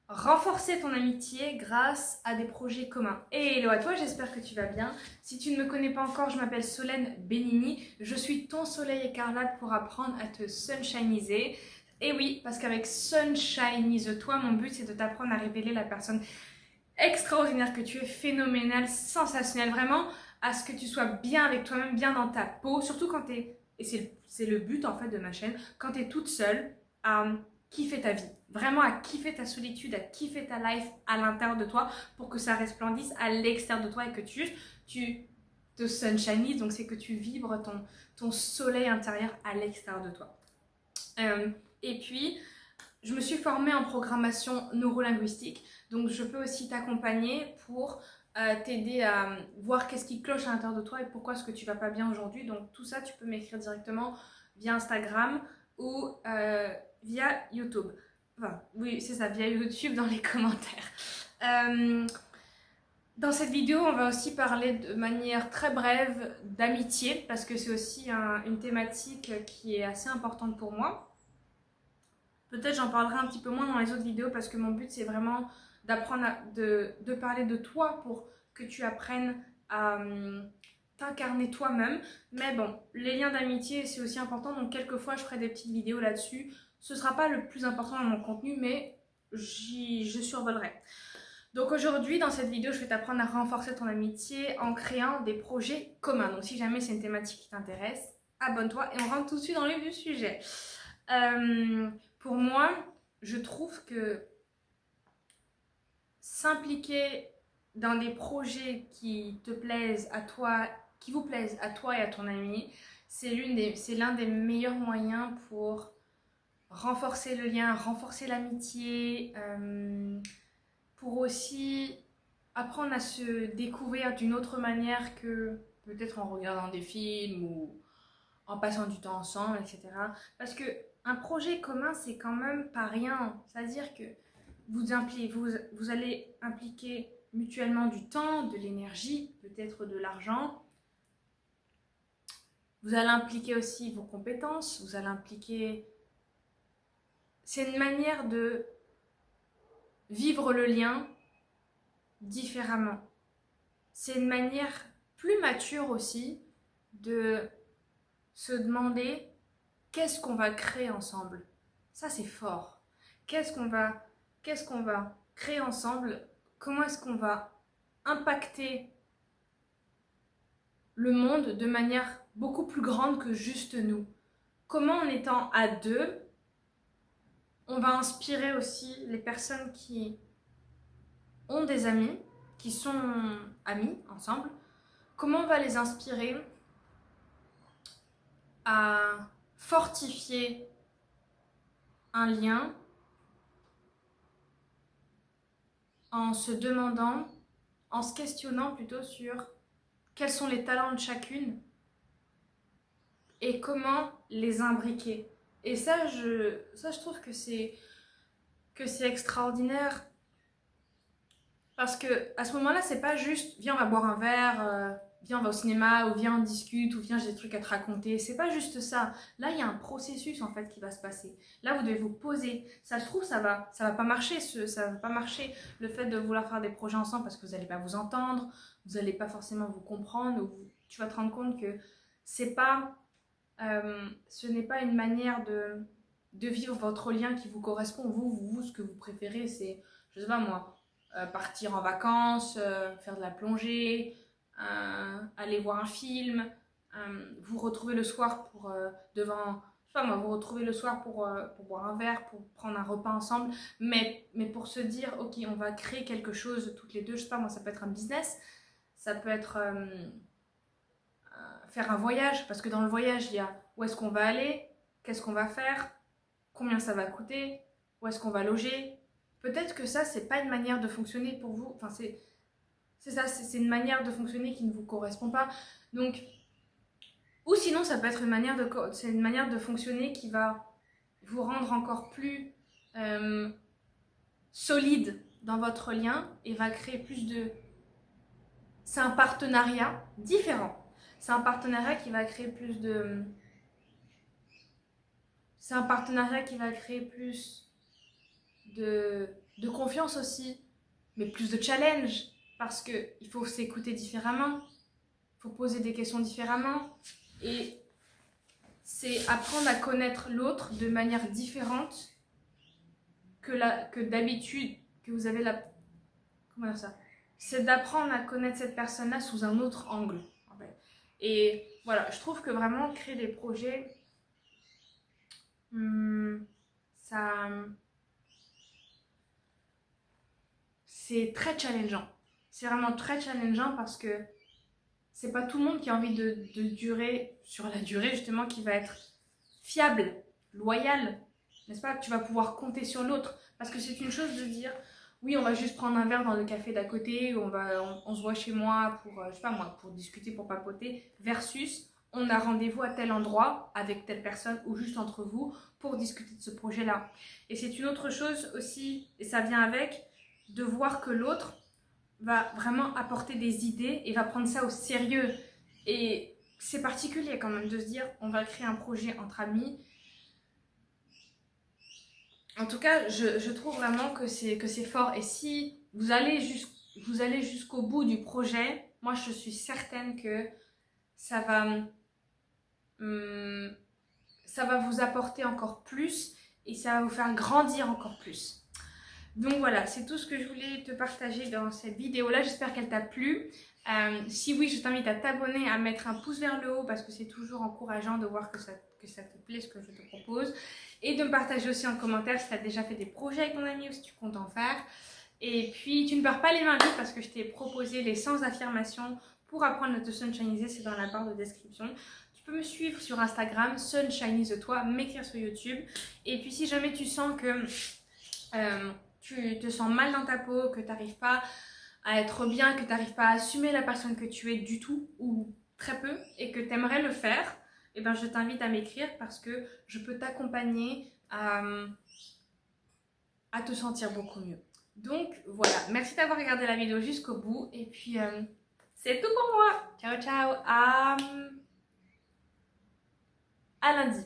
Renforcer ton amitié grâce à des projets communs. Et hello à toi, j'espère que tu vas bien. Si tu ne me connais pas encore, je m'appelle Solène Benigni. Je suis ton soleil écarlate pour apprendre à te sunshiniser. Et oui, parce qu'avec Sunshinize-toi, mon but c'est de t'apprendre à révéler la personne extraordinaire que tu es, phénoménale, sensationnelle, vraiment à ce que tu sois bien avec toi-même, bien dans ta peau, surtout quand tu es, et c'est le but en fait de ma chaîne, quand tu es toute seule, à kiffer ta vie, vraiment à kiffer ta solitude, à kiffer ta life à l'intérieur de toi pour que ça resplendisse à l'extérieur de toi et que tu te sunshinises, donc c'est que tu vibres ton soleil intérieur à l'extérieur de toi. Et puis, je me suis formée en programmation neurolinguistique, donc je peux aussi t'accompagner pour t'aider à voir qu'est-ce qui cloche à l'intérieur de toi et pourquoi est-ce que tu vas pas bien aujourd'hui. Donc tout ça, tu peux m'écrire directement via Instagram ou via YouTube. Enfin, oui, c'est ça, via YouTube dans les commentaires. Dans cette vidéo, on va aussi parler de manière très brève d'amitié, parce que c'est aussi une thématique qui est assez importante pour moi. Peut-être j'en parlerai un petit peu moins dans les autres vidéos parce que mon but c'est vraiment d'apprendre de parler de toi pour que tu apprennes à t'incarner toi-même. Mais bon, les liens d'amitié c'est aussi important, donc quelquefois je ferai des petites vidéos là-dessus. Ce ne sera pas le plus important dans mon contenu, mais je survolerai. Donc aujourd'hui, dans cette vidéo, je vais t'apprendre à renforcer ton amitié en créant des projets communs. Donc si jamais c'est une thématique qui t'intéresse, abonne-toi et on rentre tout de suite dans le vif du sujet. Pour moi, je trouve que s'impliquer dans des projets qui te plaisent à toi, qui vous plaisent à toi et à ton ami, c'est l'un des meilleurs moyens pour renforcer le lien, renforcer l'amitié, pour aussi apprendre à se découvrir d'une autre manière que peut-être en regardant des films ou en passant du temps ensemble, etc. Parce que un projet commun, c'est quand même pas rien. C'est-à-dire que vous allez impliquer mutuellement du temps, de l'énergie, peut-être de l'argent. Vous allez impliquer aussi vos compétences. Vous allez impliquer... C'est une manière de vivre le lien différemment. C'est une manière plus mature aussi de se demander qu'est-ce qu'on va créer ensemble. Ça, c'est fort. Qu'est-ce qu'on va créer ensemble? Comment est-ce qu'on va impacter le monde de manière beaucoup plus grande que juste nous? Comment, en étant à deux, on va inspirer aussi les personnes qui ont des amis, qui sont amis ensemble? Comment on va les inspirer à fortifier un lien en se demandant, en se questionnant plutôt sur quels sont les talents de chacune et comment les imbriquer. Et ça, je trouve que c'est extraordinaire parce que à ce moment-là, c'est pas juste viens on va boire un verre, viens on va au cinéma ou viens on discute ou viens j'ai des trucs à te raconter. C'est pas juste ça. Là, il y a un processus en fait qui va se passer. Là, vous devez vous poser. Ça se trouve ça va pas marcher. Ça va pas marcher le fait de vouloir faire des projets ensemble parce que vous allez pas vous entendre, vous allez pas forcément vous comprendre ou tu vas te rendre compte que c'est pas ce n'est pas une manière de vivre votre lien qui vous correspond. Vous, ce que vous préférez, c'est, je sais pas moi, partir en vacances, faire de la plongée, aller voir un film, vous retrouver le soir pour devant, je sais pas moi, vous retrouver le soir pour boire un verre, pour prendre un repas ensemble, mais pour se dire, ok, on va créer quelque chose toutes les deux, je sais pas moi, ça peut être un business, ça peut être faire un voyage, parce que dans le voyage, il y a où est-ce qu'on va aller, qu'est-ce qu'on va faire, combien ça va coûter, où est-ce qu'on va loger. Peut-être que ça, c'est pas une manière de fonctionner pour vous. Enfin, c'est ça, c'est une manière de fonctionner qui ne vous correspond pas. Donc, ou sinon, ça peut être c'est une manière de fonctionner qui va vous rendre encore plus solide dans votre lien et va créer plus de... C'est un partenariat différent. C'est un partenariat qui va créer plus de... C'est un partenariat qui va créer plus de confiance aussi, mais plus de challenge, parce qu'il faut s'écouter différemment, il faut poser des questions différemment, et c'est apprendre à connaître l'autre de manière différente que d'habitude, que vous avez la... Comment dire ça? C'est d'apprendre à connaître cette personne-là sous un autre angle, en fait. Et voilà, je trouve que vraiment créer des projets, ça... c'est très challengeant. C'est vraiment très challengeant parce que c'est pas tout le monde qui a envie de durer sur la durée, justement, qui va être fiable, loyal, n'est-ce pas? Tu vas pouvoir compter sur l'autre. Parce que c'est une chose de dire, oui, on va juste prendre un verre dans le café d'à côté, on se voit chez moi pour, je sais pas moi, pour discuter, pour papoter, versus on a rendez-vous à tel endroit avec telle personne ou juste entre vous pour discuter de ce projet-là. Et c'est une autre chose aussi, et ça vient avec, de voir que l'autre va vraiment apporter des idées et va prendre ça au sérieux. Et c'est particulier quand même de se dire, on va créer un projet entre amis. En tout cas, je trouve vraiment que c'est fort. Et si vous allez jusqu'au bout du projet, moi je suis certaine que ça va, ça va vous apporter encore plus et ça va vous faire grandir encore plus. Donc voilà, c'est tout ce que je voulais te partager dans cette vidéo-là. J'espère qu'elle t'a plu. Si oui, je t'invite à t'abonner, à mettre un pouce vers le haut parce que c'est toujours encourageant de voir que ça te plaît ce que je te propose. Et de me partager aussi en commentaire si tu as déjà fait des projets avec ton ami ou si tu comptes en faire. Et puis, tu ne perds pas les mains vides parce que je t'ai proposé les 100 affirmations pour apprendre à te sunshiniser. C'est dans la barre de description. Tu peux me suivre sur Instagram, sunshinize-toi, m'écrire sur YouTube. Et puis, si jamais tu sens que... tu te sens mal dans ta peau, que tu n'arrives pas à être bien, que tu n'arrives pas à assumer la personne que tu es du tout ou très peu et que tu aimerais le faire, eh ben, je t'invite à m'écrire parce que je peux t'accompagner à te sentir beaucoup mieux. Donc voilà, merci d'avoir regardé la vidéo jusqu'au bout et puis c'est tout pour moi. Ciao ciao, à lundi.